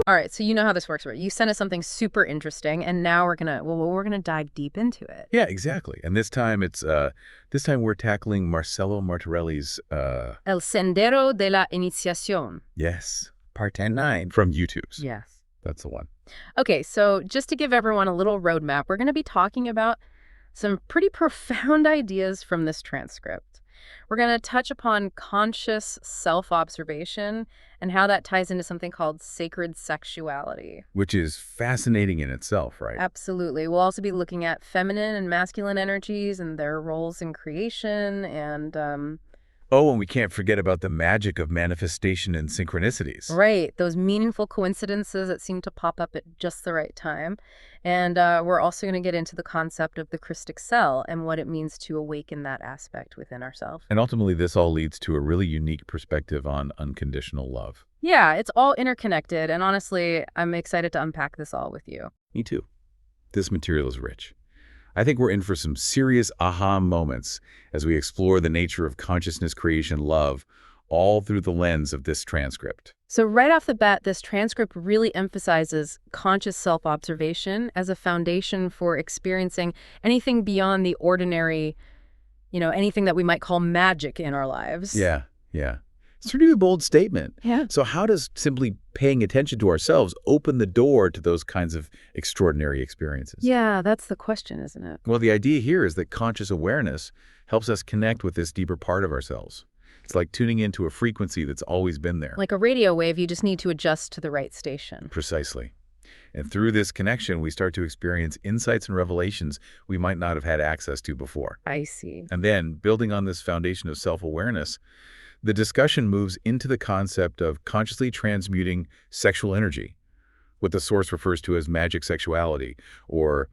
All right, so you know how this works, right? You sent us something super interesting, and now we're gonna dive deep into it. Yeah, exactly. And this time we're tackling Marcelo Martorelli's El Sendero de la Iniciación. yes, part 10-9 from YouTube's. Yes. That's the one. Okay, so just to give everyone a little roadmap, we're gonna be talking about some pretty profound ideas from this transcript. We're going to touch upon conscious self-observation and how that ties into something called sacred sexuality. Which is fascinating in itself, right? Absolutely. We'll also be looking at feminine and masculine energies and their roles in creation and Oh, and we can't forget about the magic of manifestation and synchronicities. right, those meaningful coincidences that seem to pop up at just the right time. And we're also going to get into the concept of the Christic cell and what it means to awaken that aspect within ourselves. And ultimately, this all leads to a really unique perspective on unconditional love. Yeah, it's all interconnected, and honestly, I'm excited to unpack this all with you. Me too. This material is rich. I think we're in for some serious aha moments as we explore the nature of consciousness creation love, all through the lens of this transcript. So right off the bat, this transcript really emphasizes conscious self-observation as a foundation for experiencing anything beyond the ordinary, anything that we might call magic in our lives. Yeah. It's a pretty bold statement. Yeah. So how does simply paying attention to ourselves open the door to those kinds of extraordinary experiences? Yeah, that's the question, isn't it? Well, the idea here is that conscious awareness helps us connect with this deeper part of ourselves. It's like tuning into a frequency that's always been there. Like a radio wave, you just need to adjust to the right station. Precisely. And through this connection, we start to experience insights and revelations we might not have had access to before. I see. And then, building on this foundation of self-awareness, the discussion moves into the concept of consciously transmuting sexual energy, what the source refers to as magic sexuality, or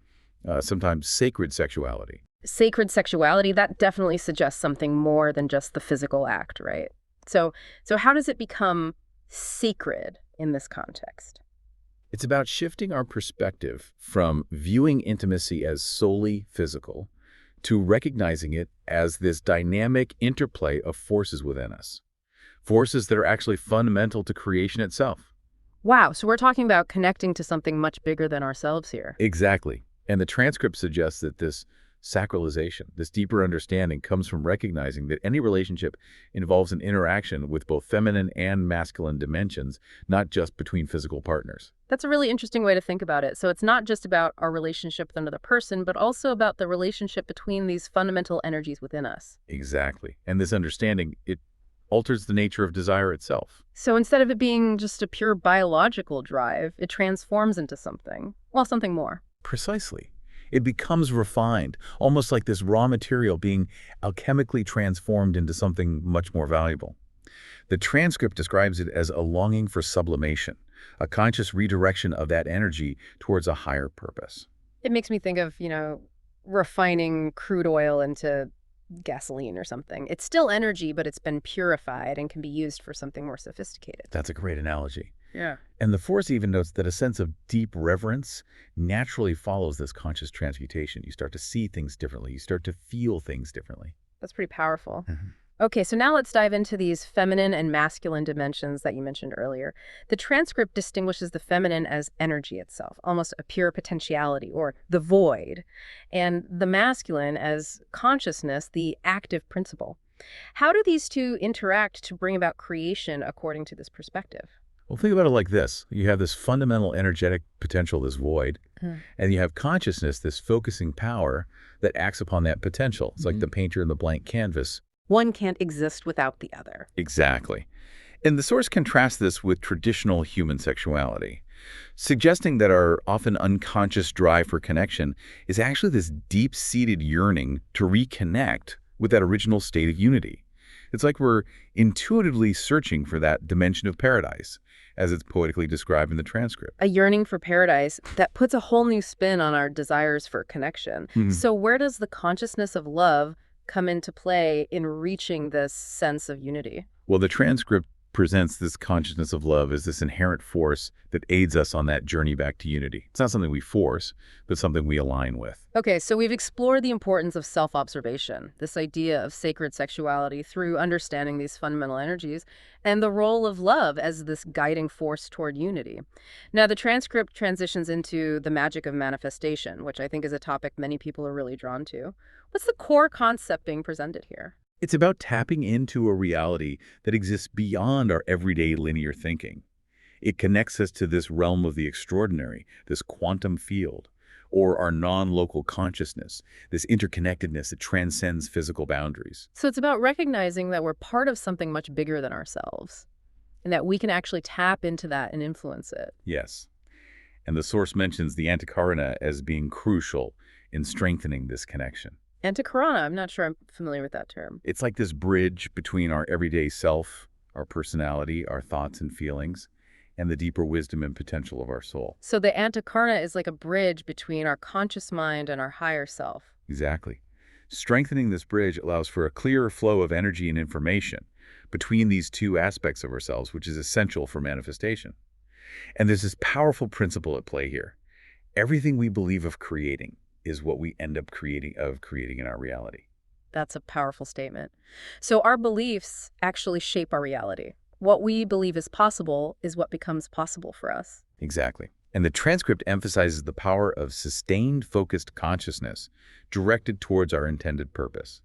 sometimes sacred sexuality. Sacred sexuality, that definitely suggests something more than just the physical act, right? So how does it become sacred in this context? It's about shifting our perspective from viewing intimacy as solely physical to recognizing it as this dynamic interplay of forces within us. Forces that are actually fundamental to creation itself. Wow, so we're talking about connecting to something much bigger than ourselves here. Exactly. And the transcript suggests that this sacralization, this deeper understanding, comes from recognizing that any relationship involves an interaction with both feminine and masculine dimensions, not just between physical partners. That's a really interesting way to think about it. So it's not just about our relationship with another person, but also about the relationship between these fundamental energies within us. Exactly. And this understanding, it alters the nature of desire itself. So instead of it being just a pure biological drive, it transforms into something more. Precisely. It becomes refined, almost like this raw material being alchemically transformed into something much more valuable. The transcript describes it as a longing for sublimation, a conscious redirection of that energy towards a higher purpose. It makes me think of, refining crude oil into gasoline or something. It's still energy, but it's been purified and can be used for something more sophisticated. That's a great analogy. Yeah. And the Force even notes that a sense of deep reverence naturally follows this conscious transmutation. You start to see things differently. You start to feel things differently. That's pretty powerful. Okay, so now let's dive into these feminine and masculine dimensions that you mentioned earlier. The transcript distinguishes the feminine as energy itself, almost a pure potentiality or the void, and the masculine as consciousness, the active principle. How do these two interact to bring about creation according to this perspective? Well, think about it like this. You have this fundamental energetic potential, this void, and you have consciousness, this focusing power that acts upon that potential. It's like the painter and the blank canvas. One can't exist without the other. Exactly. And the source contrasts this with traditional human sexuality, suggesting that our often unconscious drive for connection is actually this deep-seated yearning to reconnect with that original state of unity. It's like we're intuitively searching for that dimension of paradise, as it's poetically described in the transcript. A yearning for paradise that puts a whole new spin on our desires for connection. So where does the consciousness of love come into play in reaching this sense of unity? Well, the transcript presents this consciousness of love as this inherent force that aids us on that journey back to unity. It's not something we force, but something we align with. Okay, so we've explored the importance of self-observation, this idea of sacred sexuality through understanding these fundamental energies, and the role of love as this guiding force toward unity. Now, the transcript transitions into the magic of manifestation, which I think is a topic many people are really drawn to. What's the core concept being presented here? It's about tapping into a reality that exists beyond our everyday linear thinking. It connects us to this realm of the extraordinary, this quantum field, or our non-local consciousness, this interconnectedness that transcends physical boundaries. So it's about recognizing that we're part of something much bigger than ourselves, and that we can actually tap into that and influence it. Yes. And the source mentions the antikarana as being crucial in strengthening this connection. Antikarana, I'm not sure I'm familiar with that term. It's like this bridge between our everyday self, our personality, our thoughts and feelings, and the deeper wisdom and potential of our soul. So the antikarana is like a bridge between our conscious mind and our higher self. Exactly. Strengthening this bridge allows for a clearer flow of energy and information between these two aspects of ourselves, which is essential for manifestation. And there's this powerful principle at play here. Everything we believe of creating is what we end up creating in our reality. That's a powerful statement. So our beliefs actually shape our reality. What we believe is possible is what becomes possible for us. Exactly. And the transcript emphasizes the power of sustained, focused consciousness directed towards our intended purpose.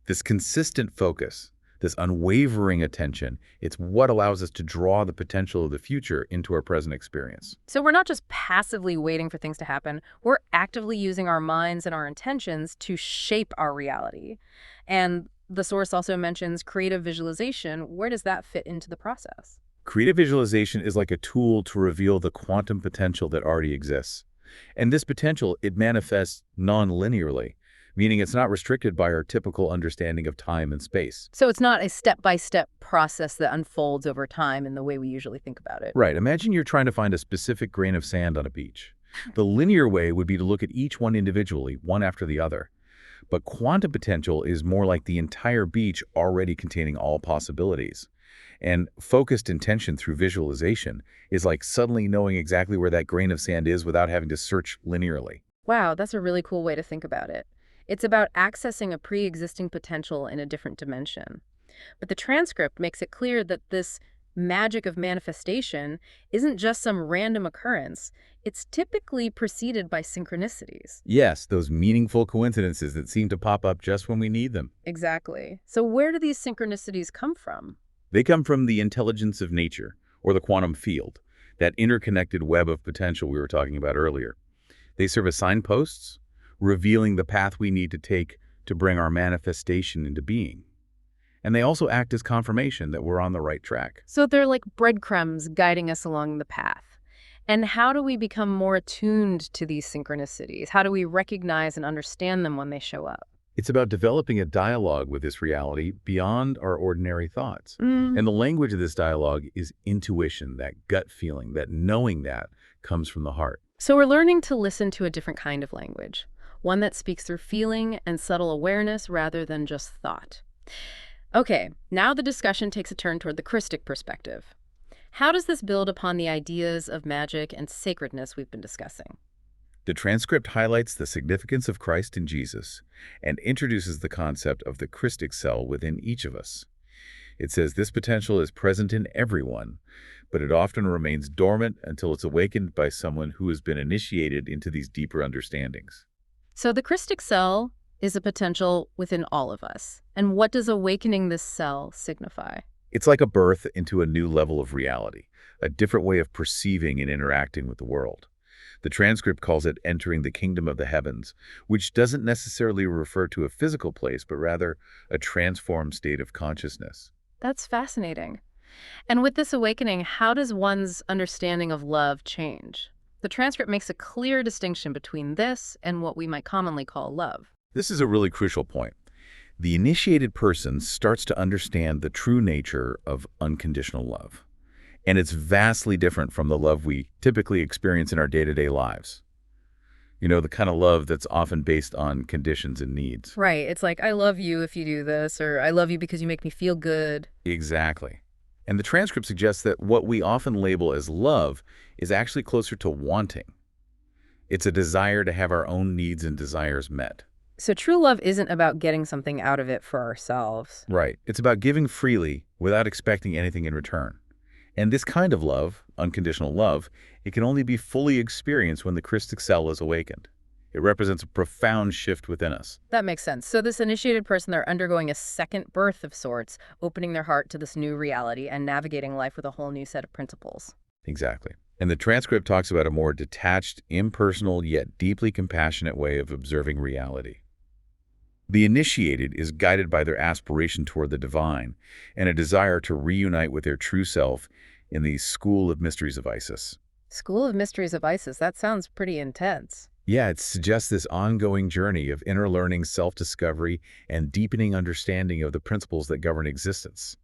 This consistent focus, this unwavering attention, it's what allows us to draw the potential of the future into our present experience. So we're not just passively waiting for things to happen. We're actively using our minds and our intentions to shape our reality. And the source also mentions creative visualization. Where does that fit into the process? Creative visualization is like a tool to reveal the quantum potential that already exists. And this potential, it manifests non-linearly, meaning it's not restricted by our typical understanding of time and space. So it's not a step-by-step process that unfolds over time in the way we usually think about it. Right. Imagine you're trying to find a specific grain of sand on a beach. The linear way would be to look at each one individually, one after the other. But quantum potential is more like the entire beach already containing all possibilities. And focused intention through visualization is like suddenly knowing exactly where that grain of sand is without having to search linearly. Wow, that's a really cool way to think about it. It's about accessing a pre-existing potential in a different dimension. But the transcript makes it clear that this magic of manifestation isn't just some random occurrence. It's typically preceded by synchronicities. Yes, those meaningful coincidences that seem to pop up just when we need them. Exactly. So where do these synchronicities come from? They come from the intelligence of nature, or the quantum field, that interconnected web of potential we were talking about earlier. They serve as signposts, revealing the path we need to take to bring our manifestation into being. And they also act as confirmation that we're on the right track. So they're like breadcrumbs guiding us along the path. And how do we become more attuned to these synchronicities? How do we recognize and understand them when they show up? It's about developing a dialogue with this reality beyond our ordinary thoughts. And the language of this dialogue is intuition, that gut feeling, that knowing that comes from the heart. So we're learning to listen to a different kind of language, one that speaks through feeling and subtle awareness rather than just thought. Okay, now the discussion takes a turn toward the Christic perspective. How does this build upon the ideas of magic and sacredness we've been discussing? The transcript highlights the significance of Christ in Jesus and introduces the concept of the Christic cell within each of us. It says this potential is present in everyone, but it often remains dormant until it's awakened by someone who has been initiated into these deeper understandings. So the Christic cell is a potential within all of us. And what does awakening this cell signify? It's like a birth into a new level of reality, a different way of perceiving and interacting with the world. The transcript calls it entering the kingdom of the heavens, which doesn't necessarily refer to a physical place, but rather a transformed state of consciousness. That's fascinating. And with this awakening, how does one's understanding of love change? The transcript makes a clear distinction between this and what we might commonly call love. This is a really crucial point. The initiated person starts to understand the true nature of unconditional love. And it's vastly different from the love we typically experience in our day-to-day lives. You know, the kind of love that's often based on conditions and needs. Right. It's like, I love you if you do this, or I love you because you make me feel good. Exactly. And the transcript suggests that what we often label as love is actually closer to wanting. It's a desire to have our own needs and desires met. So true love isn't about getting something out of it for ourselves. Right. It's about giving freely without expecting anything in return. And this kind of love, unconditional love, it can only be fully experienced when the Christic cell is awakened. It represents a profound shift within us. That makes sense. So this initiated person, they're undergoing a second birth of sorts, opening their heart to this new reality and navigating life with a whole new set of principles. Exactly. And the transcript talks about a more detached, impersonal, yet deeply compassionate way of observing reality. The initiated is guided by their aspiration toward the divine and a desire to reunite with their true self in the School of Mysteries of Isis. School of Mysteries of Isis, that sounds pretty intense. Yeah, it suggests this ongoing journey of inner learning, self-discovery, and deepening understanding of the principles that govern existence.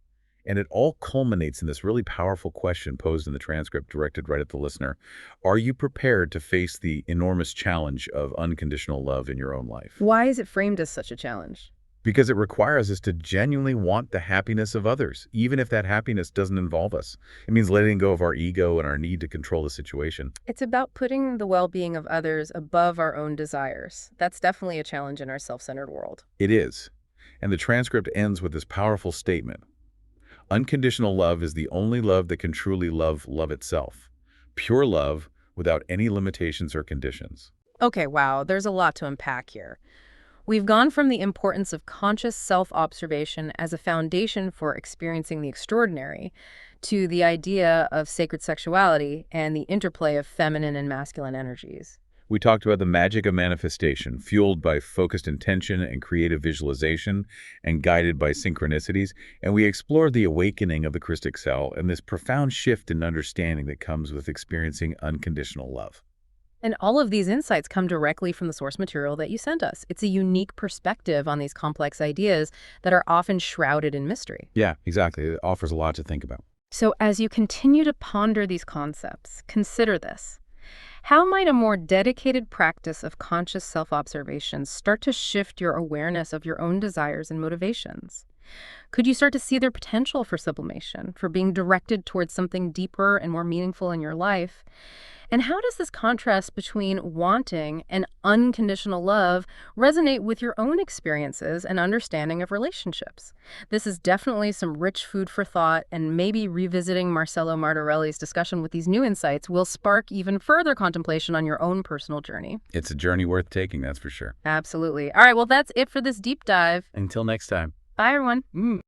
And it all culminates in this really powerful question posed in the transcript directed right at the listener. Are you prepared to face the enormous challenge of unconditional love in your own life? Why is it framed as such a challenge? Because it requires us to genuinely want the happiness of others, even if that happiness doesn't involve us. It means letting go of our ego and our need to control the situation. It's about putting the well-being of others above our own desires. That's definitely a challenge in our self-centered world. It is. And the transcript ends with this powerful statement. Unconditional love is the only love that can truly love love itself. Pure love without any limitations or conditions. Okay, wow, there's a lot to unpack here. We've gone from the importance of conscious self-observation as a foundation for experiencing the extraordinary to the idea of sacred sexuality and the interplay of feminine and masculine energies. We talked about the magic of manifestation, fueled by focused intention and creative visualization and guided by synchronicities, and we explored the awakening of the Christic cell and this profound shift in understanding that comes with experiencing unconditional love. And all of these insights come directly from the source material that you sent us. It's a unique perspective on these complex ideas that are often shrouded in mystery. Yeah, exactly. It offers a lot to think about. So as you continue to ponder these concepts, consider this. How might a more dedicated practice of conscious self-observation start to shift your awareness of your own desires and motivations? Could you start to see their potential for sublimation, for being directed towards something deeper and more meaningful in your life? And how does this contrast between wanting and unconditional love resonate with your own experiences and understanding of relationships? This is definitely some rich food for thought, and maybe revisiting Marcelo Martorelli's discussion with these new insights will spark even further contemplation on your own personal journey. It's a journey worth taking, that's for sure. Absolutely. All right, well, that's it for this deep dive. Until next time. Bye, everyone.